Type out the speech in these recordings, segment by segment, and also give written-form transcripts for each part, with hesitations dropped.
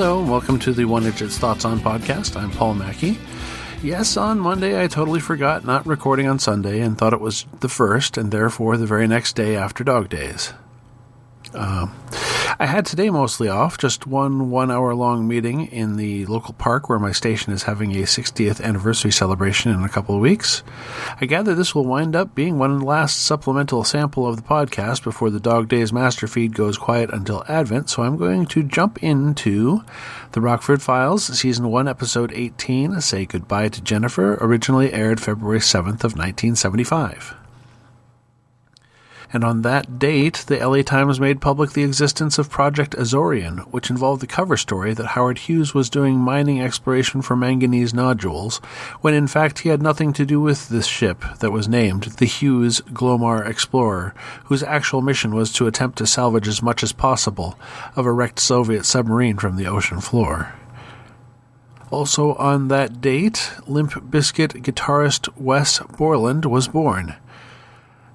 Hello, and welcome to the One Idjit's Thoughts On podcast. I'm Paul Mackey. Yes, on Monday I totally forgot not recording on Sunday and thought it was the first, and therefore the very next day after Dog Days. I had today mostly off, just one hour-long meeting in the local park where my station is having a 60th anniversary celebration in a couple of weeks. I gather this will wind up being one last supplemental sample of the podcast before the Dog Days master feed goes quiet until Advent, so I'm going to jump into the Rockford Files Season One, Episode 18, Say Goodbye to Jennifer, originally aired February 7th of 1975. And on that date, the LA Times made public the existence of Project Azorian, which involved the cover story that Howard Hughes was doing mining exploration for manganese nodules, when in fact he had nothing to do with this ship that was named the Hughes Glomar Explorer, whose actual mission was to attempt to salvage as much as possible of a wrecked Soviet submarine from the ocean floor. Also on that date, Limp Bizkit guitarist Wes Borland was born.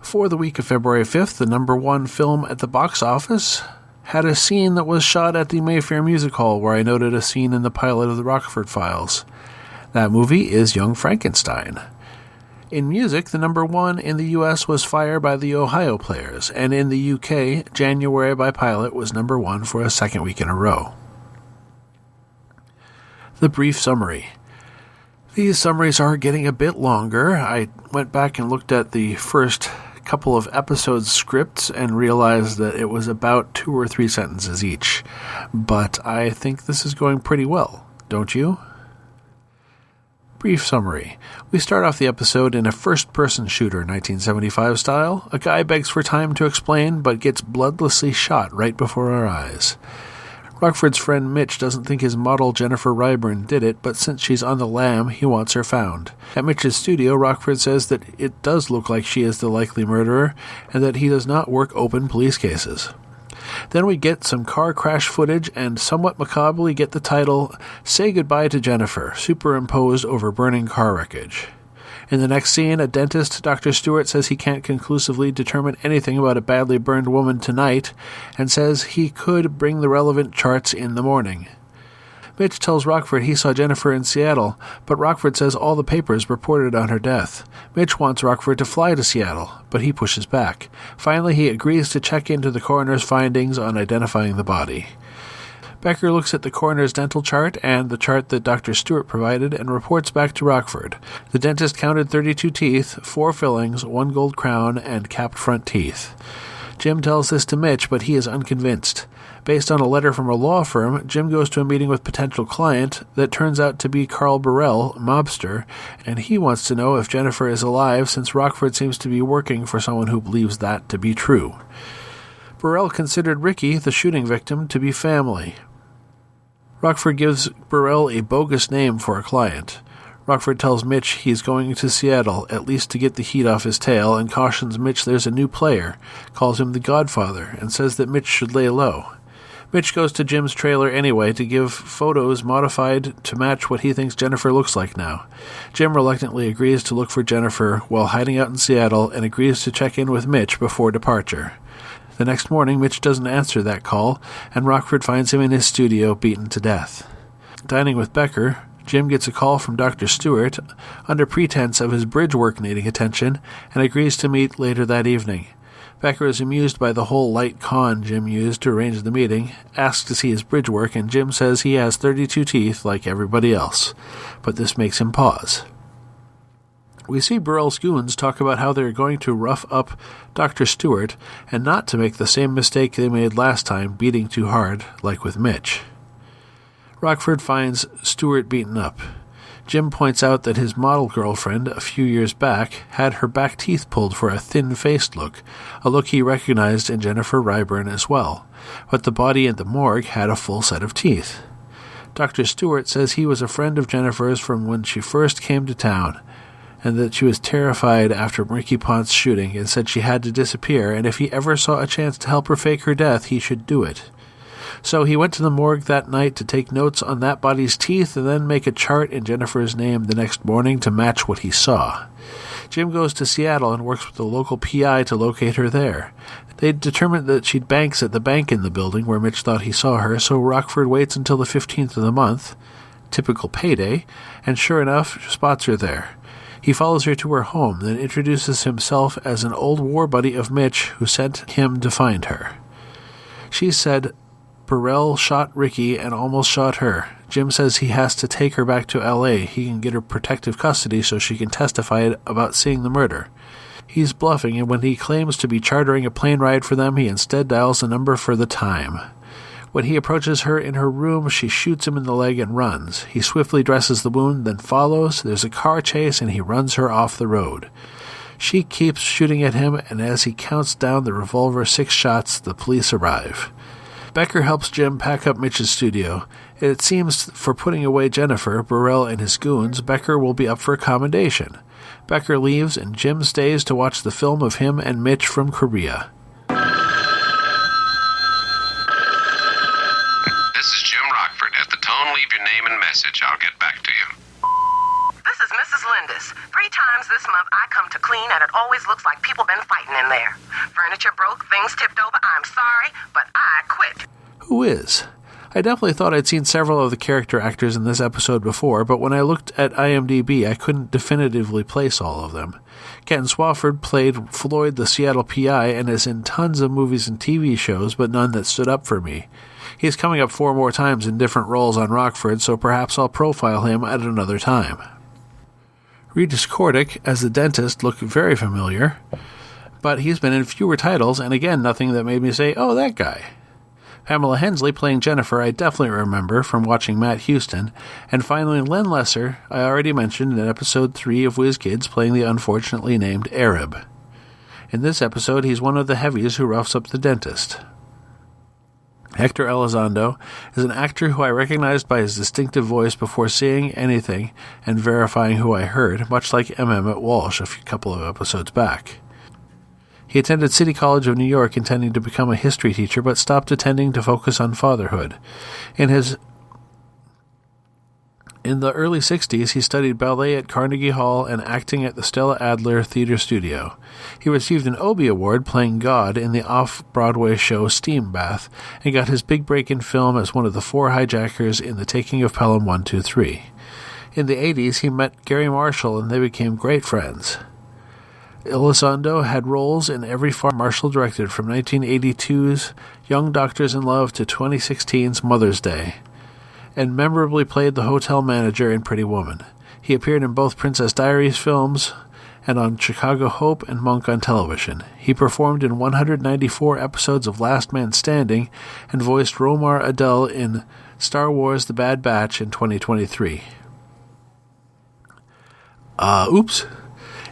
For the week of February 5th, the number one film at the box office had a scene that was shot at the Mayfair Music Hall, where I noted a scene in the pilot of the Rockford Files. That movie is Young Frankenstein. In music, the number one in the U.S. was Fire by the Ohio Players, and in the U.K., January by Pilot was number one for a second week in a row. The brief summary. These summaries are getting a bit longer. I went back and looked at the first couple of episodes scripts and realized that it was about 2 or 3 sentences each. But I think this is going pretty well, don't you? Brief summary. We start off the episode in a first-person shooter 1975 style. A guy begs for time to explain, but gets bloodlessly shot right before our eyes. Rockford's friend Mitch doesn't think his model Jennifer Ryburn did it, but since she's on the lam, he wants her found. At Mitch's studio, Rockford says that it does look like she is the likely murderer, and that he does not work open police cases. Then we get some car crash footage and somewhat macabrely get the title, Say Goodbye to Jennifer, superimposed over burning car wreckage. In the next scene, a dentist, Dr. Stewart, says he can't conclusively determine anything about a badly burned woman tonight, and says he could bring the relevant charts in the morning. Mitch tells Rockford he saw Jennifer in Seattle, but Rockford says all the papers reported on her death. Mitch wants Rockford to fly to Seattle, but he pushes back. Finally, he agrees to check into the coroner's findings on identifying the body. Becker looks at the coroner's dental chart and the chart that Dr. Stewart provided and reports back to Rockford. The dentist counted 32 teeth, 4 fillings, 1 gold crown, and capped front teeth. Jim tells this to Mitch, but he is unconvinced. Based on a letter from a law firm, Jim goes to a meeting with potential client that turns out to be Carl Burrell, mobster, and he wants to know if Jennifer is alive since Rockford seems to be working for someone who believes that to be true. Burrell considered Ricky, the shooting victim, to be family. Rockford gives Burrell a bogus name for a client. Rockford tells Mitch he's going to Seattle, at least to get the heat off his tail, and cautions Mitch there's a new player, calls him the Godfather, and says that Mitch should lay low. Mitch goes to Jim's trailer anyway to give photos modified to match what he thinks Jennifer looks like now. Jim reluctantly agrees to look for Jennifer while hiding out in Seattle and agrees to check in with Mitch before departure. The next morning, Mitch doesn't answer that call, and Rockford finds him in his studio, beaten to death. Dining with Becker, Jim gets a call from Dr. Stewart, under pretense of his bridge work needing attention, and agrees to meet later that evening. Becker is amused by the whole light con Jim used to arrange the meeting, asks to see his bridge work, and Jim says he has 32 teeth like everybody else. But this makes him pause. We see Burrell's goons talk about how they're going to rough up Dr. Stewart and not to make the same mistake they made last time, beating too hard, like with Mitch. Rockford finds Stewart beaten up. Jim points out that his model girlfriend, a few years back, had her back teeth pulled for a thin-faced look, a look he recognized in Jennifer Ryburn as well, but the body in the morgue had a full set of teeth. Dr. Stewart says he was a friend of Jennifer's from when she first came to town, and that she was terrified after Ricky Ponce's shooting and said she had to disappear, and if he ever saw a chance to help her fake her death, he should do it. So he went to the morgue that night to take notes on that body's teeth and then make a chart in Jennifer's name the next morning to match what he saw. Jim goes to Seattle and works with the local PI to locate her there. They determined that she banks at the bank in the building where Mitch thought he saw her, so Rockford waits until the 15th of the month, typical payday, and sure enough, spots her there. He follows her to her home, then introduces himself as an old war buddy of Mitch who sent him to find her. She said Burrell shot Ricky and almost shot her. Jim says he has to take her back to L.A. He can get her protective custody so she can testify about seeing the murder. He's bluffing, and when he claims to be chartering a plane ride for them, he instead dials the number for the time. When he approaches her in her room, she shoots him in the leg and runs. He swiftly dresses the wound, then follows. There's a car chase, and he runs her off the road. She keeps shooting at him, and as he counts down the revolver 6 shots, the police arrive. Becker helps Jim pack up Mitch's studio. It seems for putting away Jennifer, Burrell, and his goons, Becker will be up for a commendation. Becker leaves, and Jim stays to watch the film of him and Mitch from Korea. This is Jim Rockford. At the tone, leave your name and message. I'll get back to you. This is Mrs. Lindis. 3 times this month I come to clean, and it always looks like people been fighting in there. Furniture broke, things tipped over. I'm sorry, but I quit. Who is? I definitely thought I'd seen several of the character actors in this episode before, but when I looked at IMDb, I couldn't definitively place all of them. Ken Swafford played Floyd the Seattle PI and is in tons of movies and TV shows, but none that stood up for me. He's coming up 4 more times in different roles on Rockford, so perhaps I'll profile him at another time. Regis Cordic as the dentist looked very familiar, but he's been in fewer titles, and again, nothing that made me say, oh, that guy. Pamela Hensley playing Jennifer I definitely remember from watching Matt Houston, and finally Len Lesser I already mentioned in episode 3 of Whiz Kids playing the unfortunately named Arab. In this episode he's one of the heavies who roughs up the dentist. Hector Elizondo is an actor who I recognized by his distinctive voice before seeing anything and verifying who I heard, much like M. Emmett Walsh a couple of episodes back. He attended City College of New York intending to become a history teacher, but stopped attending to focus on fatherhood. In the early 60s, he studied ballet at Carnegie Hall and acting at the Stella Adler Theater Studio. He received an Obie Award playing God in the off-Broadway show Steam Bath, and got his big break in film as one of the 4 hijackers in The Taking of Pelham 1, 2, 3. In the 80s, he met Gary Marshall, and they became great friends. Elizondo had roles in every farm Marshall directed, from 1982's Young Doctors in Love to 2016's Mother's Day, and memorably played the hotel manager in Pretty Woman. He appeared in both Princess Diaries films and on Chicago Hope and Monk on television. He performed in 194 episodes of Last Man Standing and voiced Romar Adel in Star Wars The Bad Batch in 2023. Oops.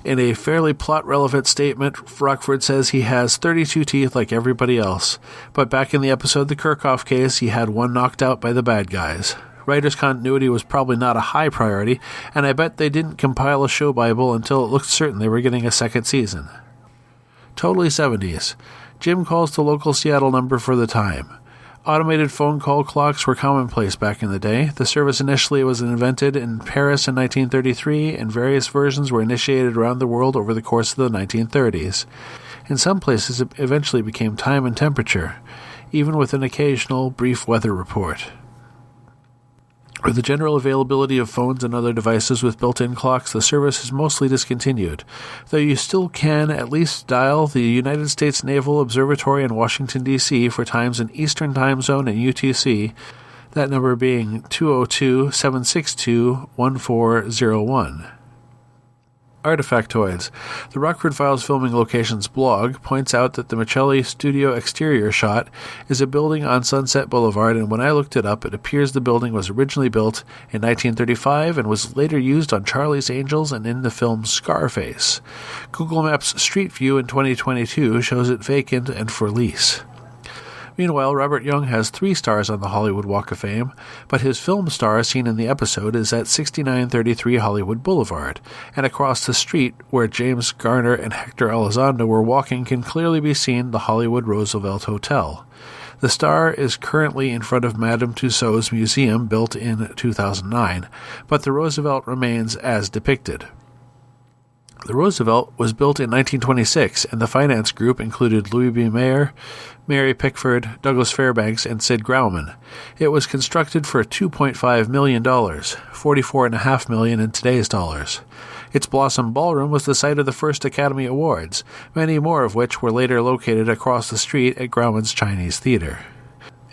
In a fairly plot-relevant statement, Rockford says he has 32 teeth like everybody else, but back in the episode The Kirchhoff Case, he had one knocked out by the bad guys. Writer's continuity was probably not a high priority, and I bet they didn't compile a show Bible until it looked certain they were getting a second season. Totally 70s. Jim calls the local Seattle number for the time. Automated phone call clocks were commonplace back in the day. The service initially was invented in Paris in 1933, and various versions were initiated around the world over the course of the 1930s. In some places, it eventually became time and temperature, even with an occasional brief weather report. With the general availability of phones and other devices with built-in clocks, the service is mostly discontinued, though you still can at least dial the United States Naval Observatory in Washington, D.C. for times in Eastern Time Zone and UTC, that number being 202-762-1401. Artifactoids. The Rockford Files Filming Locations blog points out that the Michelli studio exterior shot is a building on Sunset Boulevard, and when I looked it up, it appears the building was originally built in 1935 and was later used on Charlie's Angels and in the film Scarface. Google Maps Street View in 2022 shows it vacant and for lease. Meanwhile, Robert Young has 3 stars on the Hollywood Walk of Fame, but his film star seen in the episode is at 6933 Hollywood Boulevard, and across the street where James Garner and Hector Elizondo were walking can clearly be seen the Hollywood Roosevelt Hotel. The star is currently in front of Madame Tussauds Museum, built in 2009, but the Roosevelt remains as depicted. The Roosevelt was built in 1926, and the finance group included Louis B. Mayer, Mary Pickford, Douglas Fairbanks, and Sid Grauman. It was constructed for $2.5 million, $44.5 million in today's dollars. Its Blossom Ballroom was the site of the first Academy Awards, many more of which were later located across the street at Grauman's Chinese Theater.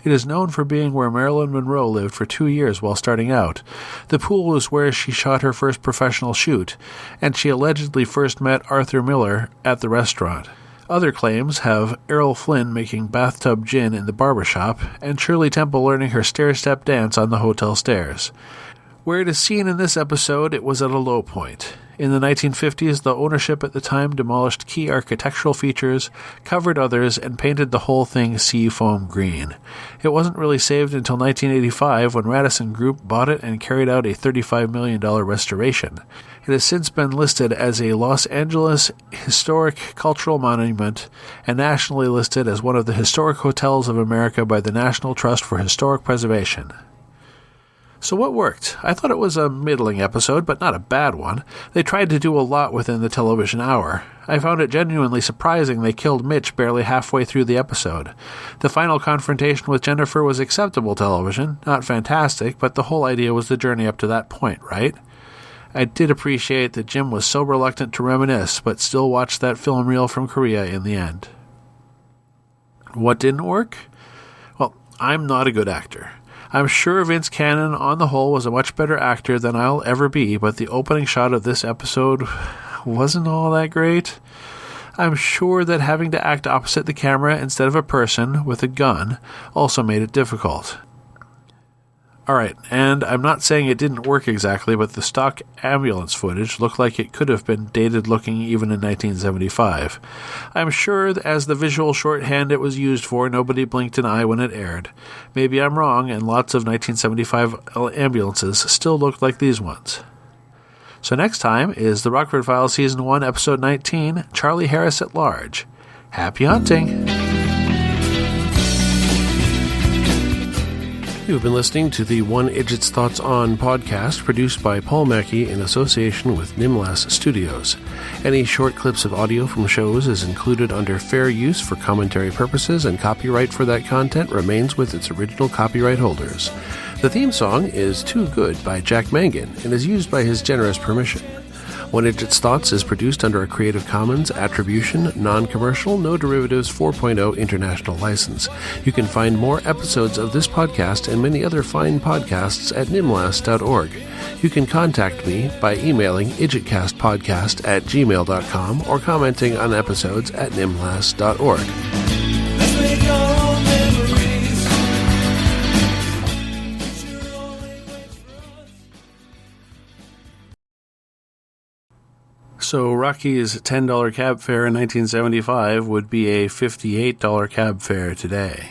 It is known for being where Marilyn Monroe lived for 2 years while starting out. The pool was where she shot her first professional shoot, and she allegedly first met Arthur Miller at the restaurant. Other claims have Errol Flynn making bathtub gin in the barbershop, and Shirley Temple learning her stair-step dance on the hotel stairs. Where it is seen in this episode, it was at a low point. In the 1950s, the ownership at the time demolished key architectural features, covered others, and painted the whole thing sea foam green. It wasn't really saved until 1985 when Radisson Group bought it and carried out a $35 million restoration. It has since been listed as a Los Angeles Historic Cultural Monument and nationally listed as one of the Historic Hotels of America by the National Trust for Historic Preservation. So what worked? I thought it was a middling episode, but not a bad one. They tried to do a lot within the television hour. I found it genuinely surprising they killed Mitch barely halfway through the episode. The final confrontation with Jennifer was acceptable television, not fantastic, but the whole idea was the journey up to that point, right? I did appreciate that Jim was so reluctant to reminisce, but still watched that film reel from Korea in the end. What didn't work? Well, I'm not a good actor. I'm sure Vince Cannon, on the whole, was a much better actor than I'll ever be, but the opening shot of this episode wasn't all that great. I'm sure that having to act opposite the camera instead of a person with a gun also made it difficult. Alright, and I'm not saying it didn't work exactly, but the stock ambulance footage looked like it could have been dated looking even in 1975. I'm sure that as the visual shorthand it was used for, nobody blinked an eye when it aired. Maybe I'm wrong, and lots of 1975 ambulances still looked like these ones. So next time is the Rockford Files Season 1, Episode 19, Charlie Harris at Large. Happy hunting! You've been listening to the One Idjit's Thoughts On podcast produced by Paul Mackey in association with Nimlas Studios. Any short clips of audio from shows is included under fair use for commentary purposes, and copyright for that content remains with its original copyright holders. The theme song is Too Good by Jack Mangan and is used by his generous permission. One Idjit's Thoughts is produced under a Creative Commons Attribution, Non-Commercial, No Derivatives 4.0 International License. You can find more episodes of this podcast and many other fine podcasts at nimlas.org. You can contact me by emailing idjitcastpodcast@gmail.com or commenting on episodes at nimlas.org. Let's make our own memories. So Rocky's $10 cab fare in 1975 would be a $58 cab fare today.